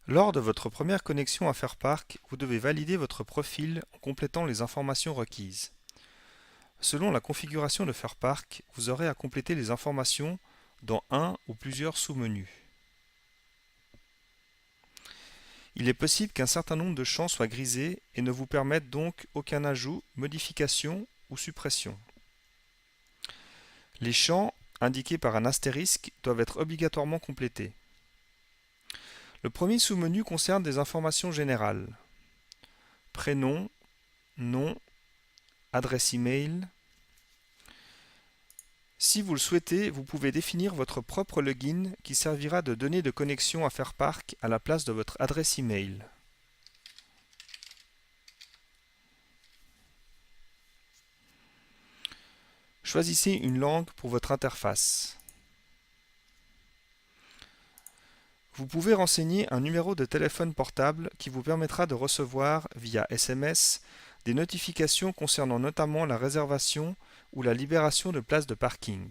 Lors de votre première connexion à FairPark, vous devez valider votre profil en complétant les informations requises. Selon la configuration de FairPark, vous aurez à compléter les informations dans un ou plusieurs sous-menus. Il est possible qu'un certain nombre de champs soient grisés et ne vous permettent donc aucun ajout, modification ou suppression. Les champs, indiqués par un astérisque, doivent être obligatoirement complétés. Le premier sous-menu concerne des informations générales. Prénom, nom, adresse email. Si vous le souhaitez, vous pouvez définir votre propre login qui servira de donnée de connexion à FairPark à la place de votre adresse email. Choisissez une langue pour votre interface. Vous pouvez renseigner un numéro de téléphone portable qui vous permettra de recevoir, via SMS, des notifications concernant notamment la réservation ou la libération de places de parking.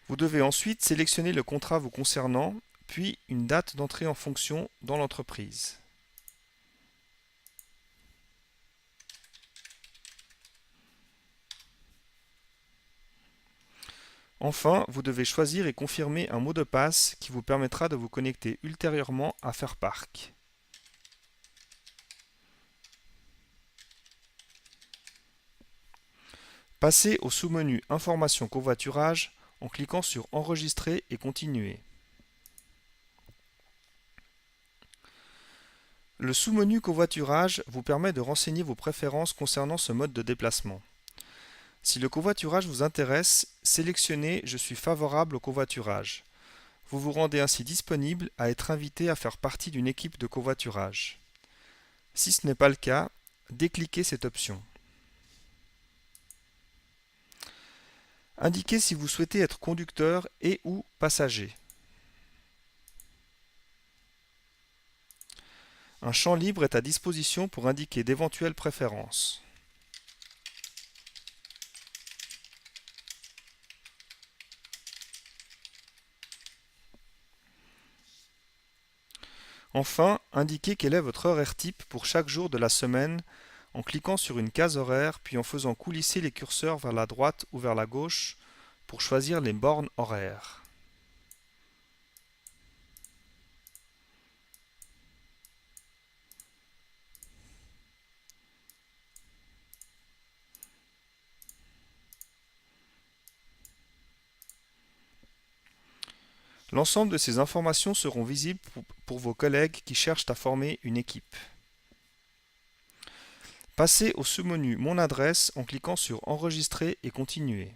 Vous devez ensuite sélectionner le contrat vous concernant, puis une date d'entrée en fonction dans l'entreprise. Enfin, vous devez choisir et confirmer un mot de passe qui vous permettra de vous connecter ultérieurement à FairPark. Passez au sous-menu Information covoiturage en cliquant sur Enregistrer et continuer. Le sous-menu covoiturage vous permet de renseigner vos préférences concernant ce mode de déplacement. Si le covoiturage vous intéresse, sélectionnez Je suis favorable au covoiturage. Vous vous rendez ainsi disponible à être invité à faire partie d'une équipe de covoiturage. Si ce n'est pas le cas, décliquez cette option. Indiquez si vous souhaitez être conducteur et ou passager. Un champ libre est à disposition pour indiquer d'éventuelles préférences. Enfin, indiquez quel est votre horaire type pour chaque jour de la semaine en cliquant sur une case horaire puis en faisant coulisser les curseurs vers la droite ou vers la gauche pour choisir les bornes horaires. L'ensemble de ces informations seront visibles pour vos collègues qui cherchent à former une équipe. Passez au sous-menu Mon adresse en cliquant sur Enregistrer et continuer.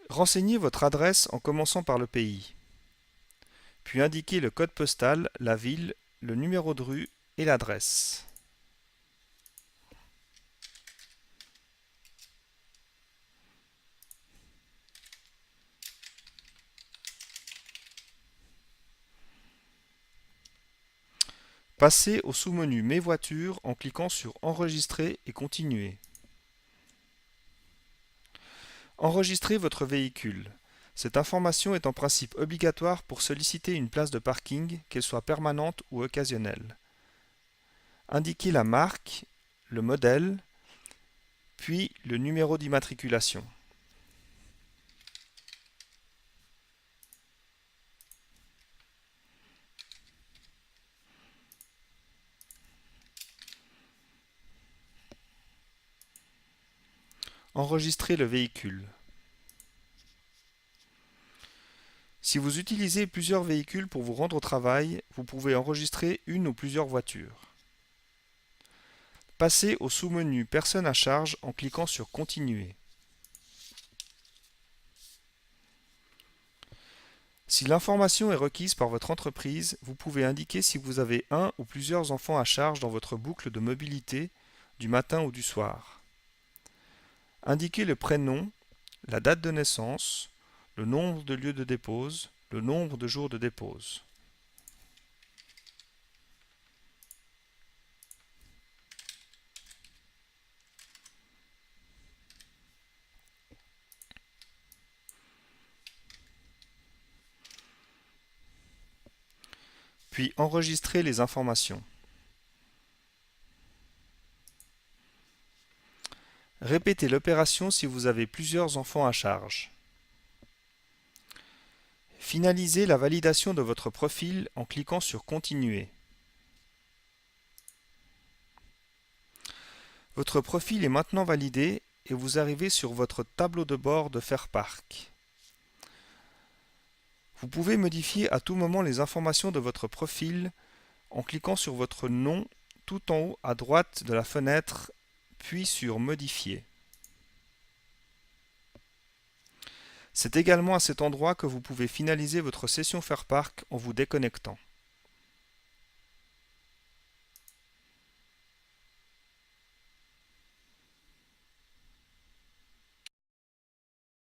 Renseignez votre adresse en commençant par le pays. Puis indiquez le code postal, la ville, le numéro de rue et l'adresse. Passez au sous-menu Mes voitures en cliquant sur Enregistrer et continuer. Enregistrez votre véhicule. Cette information est en principe obligatoire pour solliciter une place de parking, qu'elle soit permanente ou occasionnelle. Indiquez la marque, le modèle, puis le numéro d'immatriculation. Enregistrez le véhicule. Si vous utilisez plusieurs véhicules pour vous rendre au travail, vous pouvez enregistrer une ou plusieurs voitures. Passez au sous-menu Personnes à charge en cliquant sur Continuer. Si l'information est requise par votre entreprise, vous pouvez indiquer si vous avez un ou plusieurs enfants à charge dans votre boucle de mobilité, du matin ou du soir. Indiquez le prénom, la date de naissance, le nombre de lieux de dépose, le nombre de jours de dépose. puis enregistrer les informations. Répétez l'opération si vous avez plusieurs enfants à charge. Finalisez la validation de votre profil en cliquant sur Continuer. Votre profil est maintenant validé et vous arrivez sur votre tableau de bord de FairPark. Vous pouvez modifier à tout moment les informations de votre profil en cliquant sur votre nom tout en haut à droite de la fenêtre, puis sur Modifier. C'est également à cet endroit que vous pouvez finaliser votre session FairPark en vous déconnectant.